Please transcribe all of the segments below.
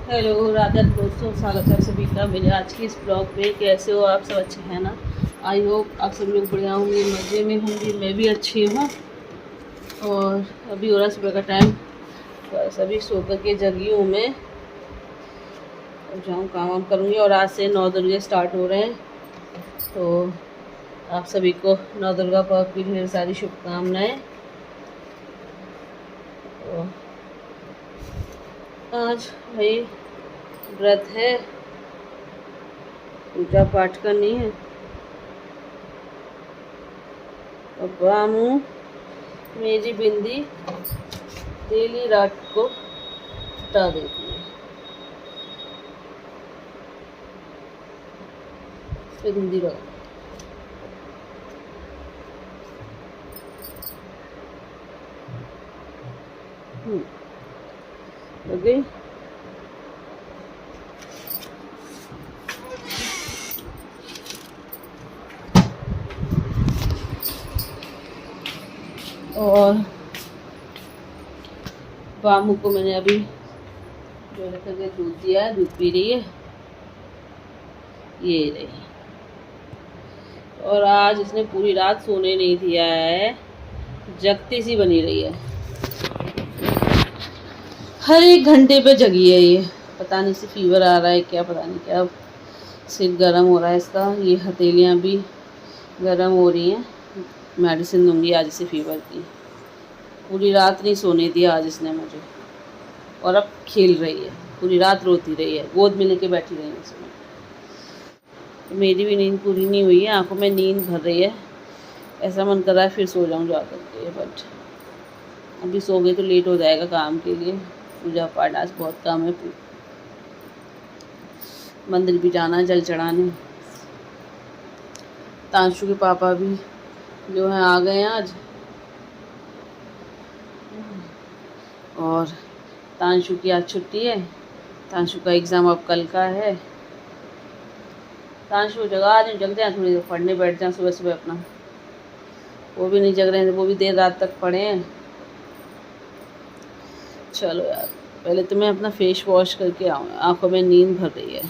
Hello Radha दोस्तों, स्वागत है सभी का मेरे आज की इस ब्लॉग में। कैसे हो आप सब? अच्छे हैं ना? आई होप आप सब लोग बढ़िया होंगे, मज़े में होंगे। मैं भी अच्छी हूँ। और अभी हो रहा सुबह का टाइम, बस अभी सो कर के जगी हूँ मैं। अब जाऊँ काम वाम करूँगी। और आज से 9 दुर्गे स्टार्ट हो रहे हैं, तो आप सभी को 9 दुर्गा पर्व की ढेर सारी शुभकामनाएँ। तो आज भाई व्रत है, पूजा पाठ करनी है। अब रामू मेरी बिंदी डेली रात को हटा देती है। बिंदी रात हो गई। और बामू को मैंने अभी जो करके दूध दिया है, दूध पी रही है, ये रही। और आज इसने पूरी रात सोने नहीं दिया है, जगती सी बनी रही है। हर एक घंटे पे जगी है ये। पता नहीं से फीवर आ रहा है क्या, पता नहीं क्या। सिर गर्म हो रहा है इसका, ये हथेलियाँ भी गर्म हो रही हैं। मेडिसिन दूंगी आज इसे फीवर की। पूरी रात नहीं सोने दिया आज इसने मुझे। और अब खेल रही है, पूरी रात रोती रही है, गोद में लेके बैठी रही है इसमें। तो मेरी भी नींद पूरी नहीं हुई है, आंखों में नींद भर रही है। ऐसा मन कर रहा है फिर सो जाऊं जा करके, बट अभी सो गई तो लेट हो जाएगा काम के लिए। पूजा पाठ आज बहुत काम है, मंदिर भी जाना है जल चढ़ाने। तांशु के पापा भी जो है आ गए हैं आज। और तांशु की आज छुट्टी है, तांशु का एग्ज़ाम अब कल का है। तांशु जगा दें, जग जाए थोड़ी देर पढ़ने बैठ जाए सुबह सुबह अपना। वो भी नहीं जग रहे हैं, वो भी देर रात तक पढ़े हैं। चलो यार, पहले तो मैं अपना फेस वॉश करके आऊँ, आंखों में नींद भर रही है।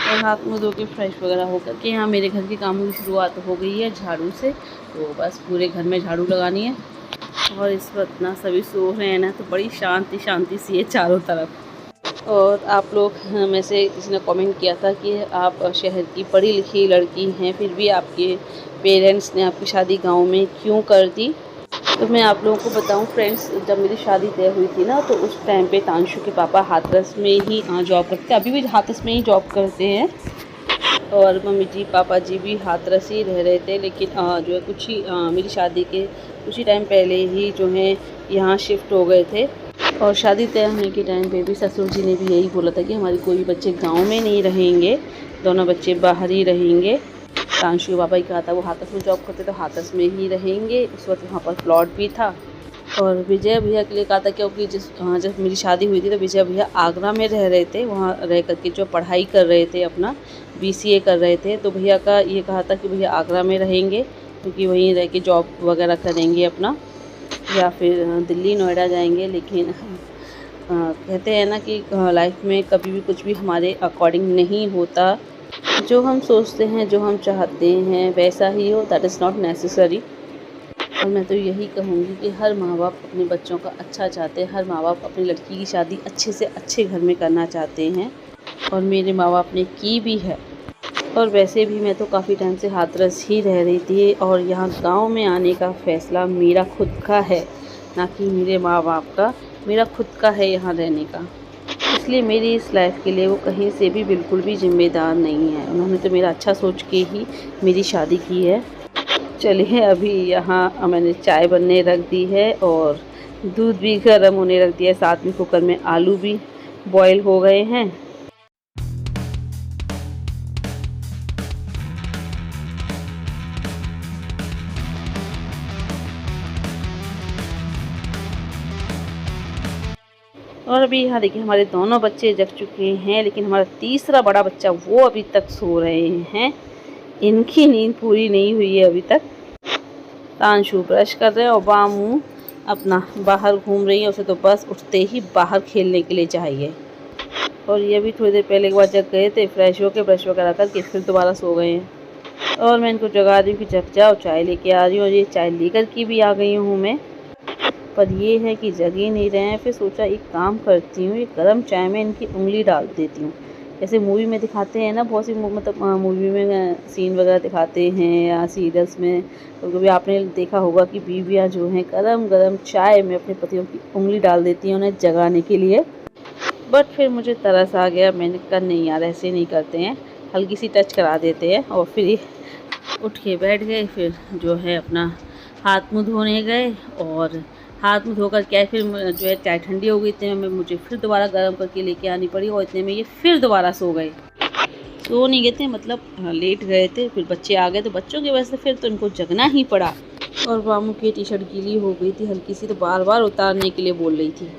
और हाथ मुँह धो के फ्रेश वगैरह होकर के यहाँ मेरे घर के कामों की शुरुआत हो गई है झाड़ू से। तो बस पूरे घर में झाड़ू लगानी है। और इस वक्त ना सभी सो रहे हैं ना, तो बड़ी शांति शांति सी है चारों तरफ। और आप लोग में से किसी ने कमेंट किया था कि आप शहर की पढ़ी लिखी लड़की हैं, फिर भी आपके पेरेंट्स ने आपकी शादी गाँव में क्यों कर दी। तो मैं आप लोगों को बताऊं फ्रेंड्स, जब मेरी शादी तय हुई थी ना, तो उस टाइम पे तांशु के पापा हाथरस में ही जॉब करते, अभी भी हाथरस में ही जॉब करते हैं। और मम्मी जी पापा जी भी हाथरस ही रह रहे थे। लेकिन जो है कुछ ही मेरी शादी के कुछ ही टाइम पहले ही जो है यहाँ शिफ्ट हो गए थे। और शादी तय होने के टाइम पे भी ससुर जी ने भी यही बोला था कि हमारे कोई बच्चे गाँव में नहीं रहेंगे, दोनों बच्चे बाहर ही रहेंगे। तांशु पापा ही कहा था, वो हाथरस में जॉब करते तो हाथरस में ही रहेंगे। उस वक्त वहाँ पर प्लॉट भी था। और विजय भैया के लिए कहा था, क्योंकि जब मेरी शादी हुई थी तो विजय भैया आगरा में रह रहे थे, वहाँ रह करके जो पढ़ाई कर रहे थे, अपना BCA कर रहे थे। तो भैया का ये कहा था कि भैया आगरा में रहेंगे, क्योंकि वहीं रह के जॉब वगैरह करेंगे अपना, या फिर दिल्ली नोएडा जाएंगे। लेकिन कहते हैं ना कि लाइफ में कभी भी कुछ भी हमारे अकॉर्डिंग नहीं होता। जो हम सोचते हैं, जो हम चाहते हैं वैसा ही हो, दैट इज़ नॉट नेसेसरी। और मैं तो यही कहूँगी कि हर माँ बाप अपने बच्चों का अच्छा चाहते हैं, हर माँ बाप अपनी लड़की की शादी अच्छे से अच्छे घर में करना चाहते हैं। और मेरे माँ बाप ने की भी है। और वैसे भी मैं तो काफ़ी टाइम से हाथरस ही रह रही थी, और यहाँ गांव में आने का फ़ैसला मेरा खुद का है, ना कि मेरे माँ बाप का। मेरा खुद का है यहाँ रहने का, इसलिए मेरी इस लाइफ के लिए वो कहीं से भी बिल्कुल भी ज़िम्मेदार नहीं है। उन्होंने तो मेरा अच्छा सोच के ही मेरी शादी की है। चलिए, अभी यहाँ मैंने चाय बनने रख दी है और दूध भी गर्म होने रख दिया है, साथ में कुकर में आलू भी बॉईल हो गए हैं। और और अभी यहाँ देखिए हमारे दोनों बच्चे जग चुके हैं, लेकिन हमारा तीसरा बड़ा बच्चा वो अभी तक सो रहे हैं। इनकी नींद पूरी नहीं हुई है अभी तक। तांशु ब्रश कर रहे हैं और बामू अपना बाहर घूम रही है। उसे तो बस उठते ही बाहर खेलने के लिए चाहिए। और ये भी थोड़ी देर पहले एक बार जग गए थे, फ्रेश होकर ब्रश वगैरह करके फिर दोबारा सो गए हैं। और मैं इनको जगा रही हूँ कि जग जाओ, चाय लेके आ रही हूँ। और ये चाय लेकर के भी आ गई हूँ मैं, पर ये है कि जग ही नहीं रहे हैं। फिर सोचा एक काम करती हूँ, ये गर्म चाय में इनकी उंगली डाल देती हूँ। जैसे मूवी में दिखाते हैं ना, बहुत सी मतलब मूवी में सीन वगैरह दिखाते हैं या सीरियल्स में, तो कभी आपने देखा होगा कि बीवियाँ जो हैं गरम गरम चाय में अपने पतियों की उंगली डाल देती हैं उन्हें जगाने के लिए। बट फिर मुझे तरस आ गया, मैंने कहा नहीं यार ऐसे नहीं करते हैं, हल्की सी टच करा देते हैं। और फिर उठ के बैठ गए। फिर जो है अपना हाथ मुँह धोने गए, और हाथ मुँह धोकर क्या फिर जो है चाय ठंडी हो गई, इतने में मुझे फिर दोबारा गर्म करके लेके आनी पड़ी। और इतने में ये फिर दोबारा सो गए। सो नहीं गए थे, मतलब लेट गए थे। फिर बच्चे आ गए तो बच्चों की वजह से फिर तो इनको जगना ही पड़ा। और मामू की टी शर्ट गीली हो गई थी हल्की सी, तो बार बार उतारने के लिए बोल रही थी।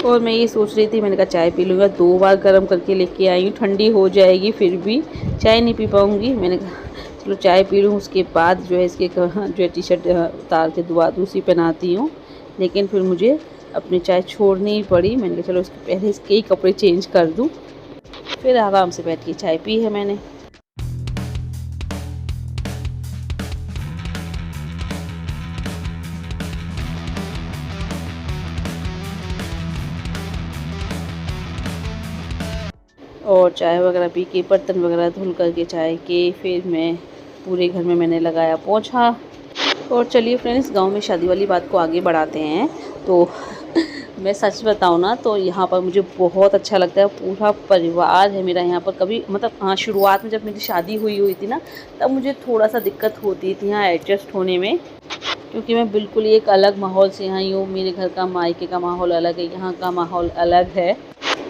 और मैं ये सोच रही थी, मैंने कहा चाय पी लूँगा, 2 बार गर्म करके लेके आई हूँ, ठंडी हो जाएगी फिर भी चाय नहीं पी पाऊँगी। मैंने कहा चलो चाय पी लूँ, उसके बाद जो है इसके जो है टी शर्ट उतार के दूसरी पहनाती हूँ। लेकिन फिर मुझे अपनी चाय छोड़नी ही पड़ी। मैंने कहा चलो इसके पहले इसके ही कपड़े चेंज कर दूँ। फिर आराम से बैठ के चाय पी है मैंने। और चाय वगैरह पी के बर्तन वगैरह धुल करके चाय के फिर मैं पूरे घर में मैंने लगाया पोंछा। और चलिए फ्रेंड्स, गांव में शादी वाली बात को आगे बढ़ाते हैं। तो मैं सच बताऊं ना, तो यहाँ पर मुझे बहुत अच्छा लगता है। पूरा परिवार है मेरा यहाँ पर। कभी मतलब हाँ, शुरुआत में जब मेरी शादी हुई थी ना, तब मुझे थोड़ा सा दिक्कत होती थी यहाँ एडजस्ट होने में, क्योंकि मैं बिल्कुल एक अलग माहौल से यहाँ हूँ। मेरे घर का मायके का माहौल अलग है, यहाँ का माहौल अलग है।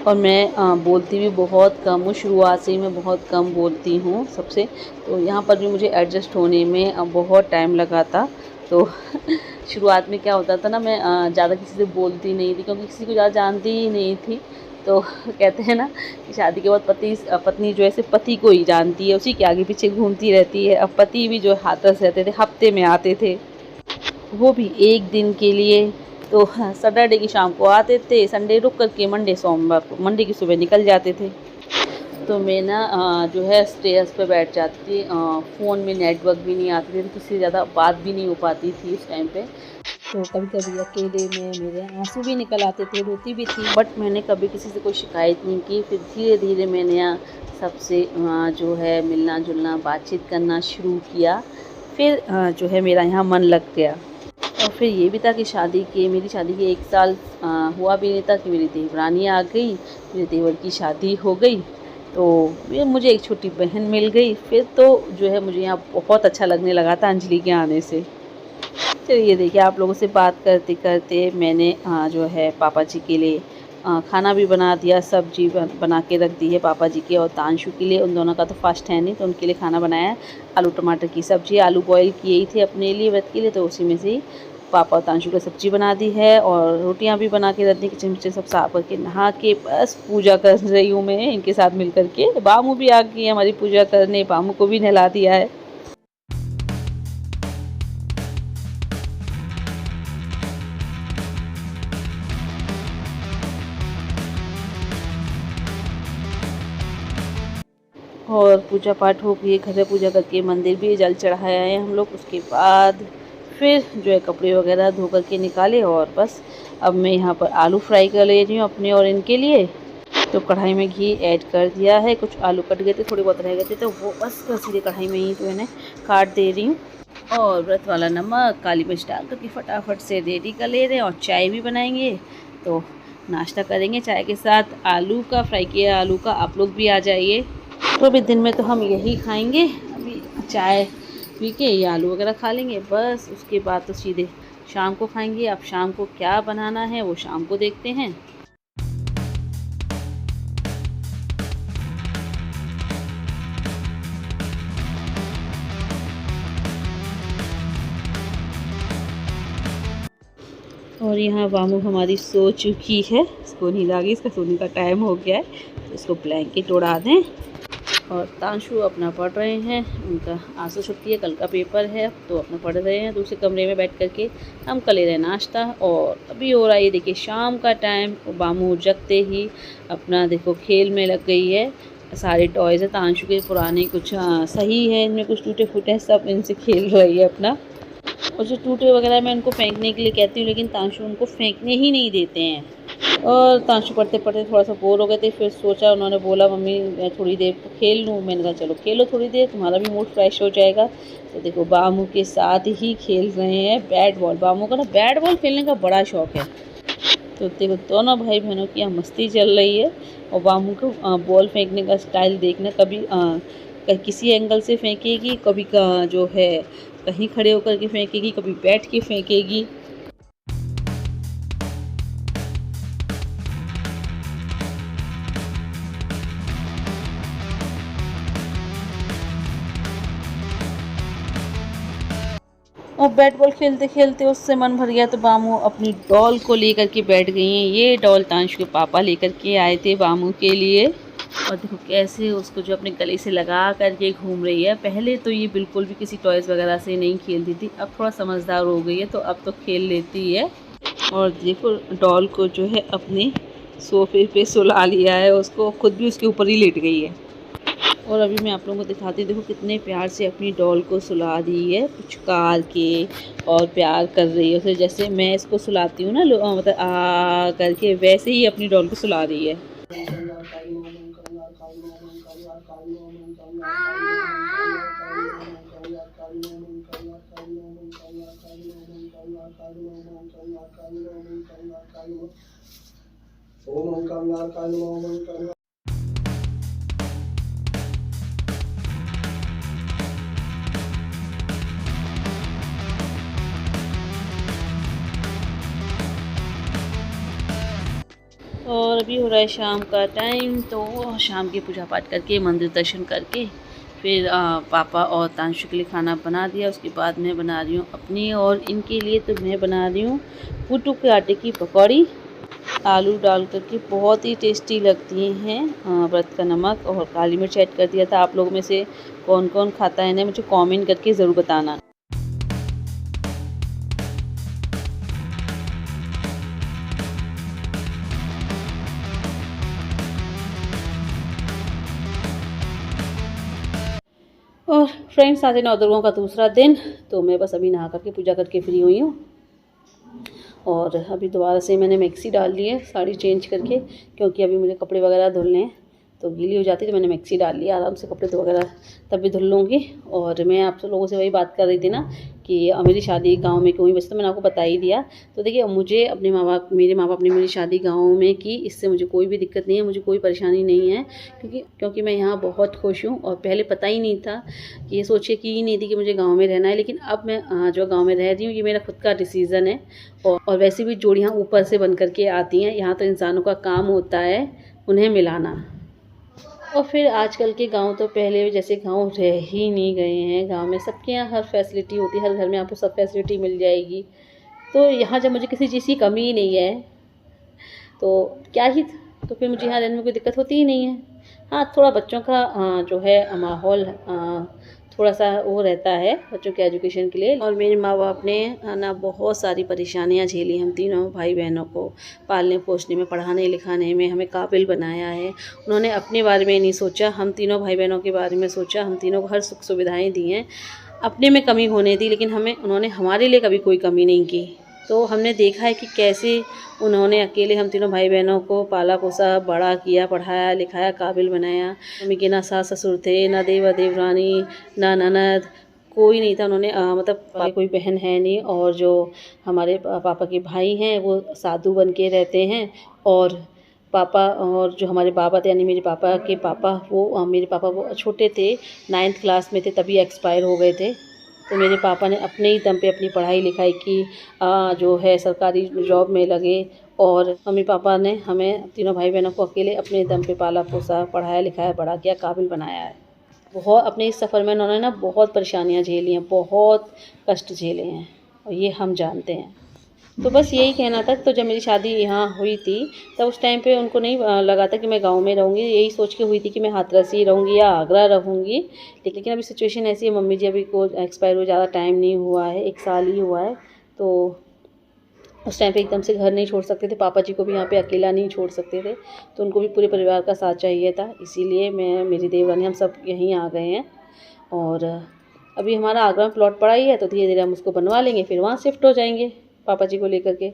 और मैं बोलती भी बहुत कम हूँ, शुरुआत से ही मैं बहुत कम बोलती हूँ सबसे। तो यहाँ पर भी मुझे एडजस्ट होने में बहुत टाइम लगा था। तो शुरुआत में क्या होता था ना, मैं ज़्यादा किसी से बोलती नहीं थी, क्योंकि किसी को ज़्यादा जानती ही नहीं थी। तो कहते हैं ना कि शादी के बाद पत्नी जो है सिर्फ पति को ही जानती है, उसी के आगे पीछे घूमती रहती है। अब पति भी जो हाथरस रहते थे, हफ्ते में आते थे, वो भी एक दिन के लिए। तो सैटरडे की शाम को आते थे, संडे रुक करके मंडे की सुबह निकल जाते थे। तो मैं ना जो है स्टेयर्स पे बैठ जाती थी। फ़ोन में नेटवर्क भी नहीं आते थे, तो किसी से ज़्यादा बात भी नहीं हो पाती थी उस टाइम पे। तो कभी कभी अकेले में मेरे आंसू भी निकल आते थे, रोती भी थी। बट मैंने कभी किसी से कोई शिकायत नहीं की। फिर धीरे धीरे मैंने सबसे जो है मिलना जुलना, बातचीत करना शुरू किया। फिर जो है मेरा यहाँ मन लग गया। और फिर ये भी था कि मेरी शादी के 1 साल हुआ भी नहीं था कि मेरी देवरानी आ गई, मेरे देवर की शादी हो गई। तो फिर मुझे एक छोटी बहन मिल गई। फिर तो जो है मुझे यहाँ बहुत अच्छा लगने लगा था अंजलि के आने से। चलिए देखिए, आप लोगों से बात करते करते मैंने जो है पापा जी के लिए खाना भी बना दिया। सब्जी बना के रख दी है पापा जी के और तांशु के लिए। उन दोनों का तो फास्ट है नहीं, तो उनके लिए खाना बनाया। आलू टमाटर की सब्ज़ी, आलू बॉयल किए ही थे अपने लिए व्रत के लिए, तो उसी में से ही पापा और तांशु को सब्ज़ी बना दी है। और रोटियां भी बना के रख दी। किचन विचन सब साफ करके नहा के बस पूजा कर रही हूँ मैं इनके साथ मिल करके। बामू भी आ गई है हमारी पूजा करने, बामू को भी नहला दिया है। और पूजा पाठ हो गई, घर में पूजा करके मंदिर भी जल चढ़ाया है हम लोग। उसके बाद फिर जो है कपड़े वगैरह धो करके निकाले। और बस अब मैं यहाँ पर आलू फ्राई कर ले रही हूँ अपने और इनके लिए। तो कढ़ाई में घी ऐड कर दिया है। कुछ आलू कट गए थे, थोड़े बहुत रह गए थे, तो वो बस सीधे कढ़ाई में ही तो मैंने काट दे रही हूँ। और व्रत वाला नमक, काली मिर्च डाल करके फटाफट से रेडी कर ले रहे हैं। और चाय भी बनाएंगे, तो नाश्ता करेंगे चाय के साथ। आलू का फ्राई किया आलू का, आप लोग भी आ जाइए। तो अभी दिन में तो हम यही खाएंगे। अभी चाय पी के ये आलू वगैरह खा लेंगे, बस उसके बाद तो सीधे शाम को खाएंगे। अब शाम को क्या बनाना है वो शाम को देखते हैं। और यहाँ बामू हमारी सो चुकी है। इसको नींद आ गई, इसका सोने का टाइम हो गया है, तो इसको ब्लैंकेट उड़ा दें। और तांशु अपना पढ़ रहे हैं, उनका आज से छुट्टी है, कल का पेपर है, तो अपना पढ़ रहे हैं दूसरे कमरे में बैठ करके। हम कर ले रहे हैं नाश्ता। और अभी हो रहा है ये देखिए शाम का टाइम। बामू जगते ही अपना देखो खेल में लग गई है। सारे टॉयज़ है तांशु के पुराने, कुछ सही है, इनमें कुछ टूटे फूटे हैं, सब इनसे खेल रही है अपना। और जो टूटे वगैरह मैं उनको फेंकने के लिए कहती हूँ, लेकिन तांशु उनको फेंकने ही नहीं देते हैं। और तांशु पढ़ते पढ़ते थोड़ा सा बोर हो गए थे, फिर सोचा, उन्होंने बोला मम्मी मैं थोड़ी देर खेल लूँ। मैंने कहा चलो खेलो थोड़ी देर, तुम्हारा भी मूड फ्रेश हो जाएगा। तो देखो बामू के साथ ही खेल रहे हैं बैट बॉल। बामू का ना बैट बॉल खेलने का बड़ा शौक है। तो देखो दोनों भाई बहनों की यहाँ मस्ती चल रही है। और बामू को बॉल फेंकने का स्टाइल देखना, कभी किसी एंगल से फेंकेगी, कभी जो है कहीं खड़े होकर के फेंकेगी, कभी बैठ के फेंकेगी। और बैट बॉल खेलते खेलते उससे मन भर गया, तो बामू अपनी डॉल को लेकर के बैठ गई हैं। ये डॉल तांशु के पापा लेकर के आए थे बामू के लिए। और देखो कैसे उसको जो अपने गले से लगा करके घूम रही है। पहले तो ये बिल्कुल भी किसी टॉयज़ वगैरह से नहीं खेलती थी, अब थोड़ा समझदार हो गई है, तो अब तो खेल लेती है। और देखो डॉल को जो है अपने सोफे पे सुला लिया है, उसको खुद भी उसके ऊपर ही लेट गई है। और अभी मैं आप लोगों को दिखाती हूँ, देखो कितने प्यार से अपनी डॉल को सुला दी है, पुचकार के, और प्यार कर रही है उसे। जैसे मैं इसको सुलाती हूँ ना मतलब आ करके, वैसे ही अपनी डॉल को सुला रही है। और अभी हो रहा है शाम का टाइम, तो शाम की पूजा पाठ करके मंदिर दर्शन करके फिर पापा और तांशु के लिए खाना बना दिया। उसके बाद मैं बना रही हूँ अपनी और इनके लिए। तो मैं बना रही हूँ पुट्टू के आटे की पकौड़ी, आलू डाल करके, बहुत ही टेस्टी लगती हैं। व्रत का नमक और काली मिर्च ऐड कर दिया था। आप लोगों में से कौन कौन खाता है ना, मुझे कमेंट करके ज़रूर बताना। और फ्रेंड्स आज है नवदुर्गों का दूसरा दिन, तो मैं बस अभी नहा करके पूजा करके फ्री हुई हूँ। और अभी दोबारा से मैंने मैक्सी डाल ली है साड़ी चेंज करके, क्योंकि अभी मुझे कपड़े वगैरह धुलने हैं, तो गीली हो जाती, तो मैंने मैक्सी डाल लिया। आराम से कपड़े तो वगैरह तब भी धुल लूँगी। और मैं आप सब लोगों से वही बात कर रही थी ना कि मेरी शादी गांव में क्यों हुई, वैसे तो मैंने आपको बता ही दिया। तो देखिए मुझे अपने मेरे माँ बाप ने मेरी शादी गांव में की, इससे मुझे कोई भी दिक्कत नहीं है, मुझे कोई परेशानी नहीं है, क्योंकि मैं यहाँ बहुत खुश हूँ। और पहले पता ही नहीं था, कि ये सोचिए कि ही नहीं थी कि मुझे गाँव में रहना है, लेकिन अब मैं जो गाँव में रह रही हूँ ये मेरा खुद का डिसीज़न है। और वैसे भी जोड़ियाँ ऊपर से बन करके आती हैं, यहाँ तो इंसानों का काम होता है उन्हें मिलाना। और फिर आजकल के गांव तो पहले जैसे गांव रह ही नहीं गए हैं। गांव में सबके यहाँ हर फैसिलिटी होती है, हर घर में आपको सब फैसिलिटी मिल जाएगी। तो यहाँ जब मुझे किसी चीज़ की कमी ही नहीं है, तो क्या ही, तो फिर मुझे यहाँ रहने में कोई दिक्कत होती ही नहीं है। हाँ थोड़ा बच्चों का जो है माहौल थोड़ा सा वो रहता है बच्चों के एजुकेशन के लिए। और मेरे माँ बाप ने ना बहुत सारी परेशानियाँ झेली, हम तीनों भाई बहनों को पालने पोसने में, पढ़ाने लिखाने में, हमें काबिल बनाया है। उन्होंने अपने बारे में नहीं सोचा, हम तीनों भाई बहनों के बारे में सोचा। हम तीनों को हर सुख सुविधाएँ दी हैं, अपने में कमी होने दी, लेकिन उन्होंने हमारे लिए कभी कोई कमी नहीं की। तो हमने देखा है कि कैसे उन्होंने अकेले हम तीनों भाई बहनों को पाला पोसा, बड़ा किया, पढ़ाया लिखाया, काबिल बनाया। मम्मी के ना सास ससुर थे, ना देवर देवरानी, ना ननद, कोई नहीं था। उन्होंने मतलब कोई बहन है नहीं। और जो हमारे पापा के भाई हैं वो साधु बन के रहते हैं। और पापा और जो हमारे बाबा थे, यानी मेरे पापा के पापा, वो मेरे पापा वो छोटे थे, 9th क्लास में थे, तभी एक्सपायर हो गए थे। तो मेरे पापा ने अपने ही दम पे अपनी पढ़ाई लिखाई की, जो है सरकारी जॉब में लगे। और मम्मी पापा ने हमें तीनों भाई बहनों को अकेले अपने दम पे पाला पोसा, पढ़ाया लिखाया, बड़ा किया, काबिल बनाया है। बहुत अपने इस सफ़र में उन्होंने ना बहुत परेशानियाँ झेली हैं, बहुत कष्ट झेले हैं, और ये हम जानते हैं। तो बस यही कहना था। तो जब मेरी शादी यहाँ हुई थी तब उस टाइम पे उनको नहीं लगा था कि मैं गांव में रहूँगी, यही सोच के हुई थी कि मैं हाथरस ही रहूँगी या आगरा रहूँगी। लेकिन अभी सिचुएशन ऐसी है, मम्मी जी अभी को एक्सपायर हुए ज़्यादा टाइम नहीं हुआ है, 1 साल ही हुआ है। तो उस टाइम पे एकदम से घर नहीं छोड़ सकते थे, पापा जी को भी यहाँ पे अकेला नहीं छोड़ सकते थे, तो उनको भी पूरे परिवार का साथ चाहिए था। इसीलिए मैं, मेरी देवरानी, हम सब यहीं आ गए हैं। और अभी हमारा आगरा में प्लॉट पड़ा ही है, तो धीरे धीरे हम उसको बनवा लेंगे, फिर वहाँ शिफ्ट हो जाएंगे पापा जी को लेकर के।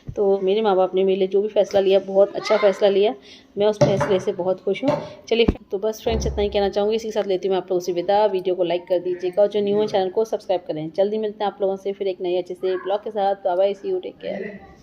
तो मेरे माँ बाप ने मेरे लिए जो भी फ़ैसला लिया, बहुत अच्छा फ़ैसला लिया, मैं उस फैसले से बहुत खुश हूँ। चलिए, तो बस फ्रेंड्स इतना ही कहना चाहूँगी। इसी के साथ लेती हूँ मैं आप लोगों से विदा। वीडियो को लाइक कर दीजिएगा और जो न्यू है चैनल को सब्सक्राइब करें। जल्दी मिलते हैं आप लोगों से फिर एक नए अच्छे से ब्लॉग के साथ। Bye bye, see you, take care.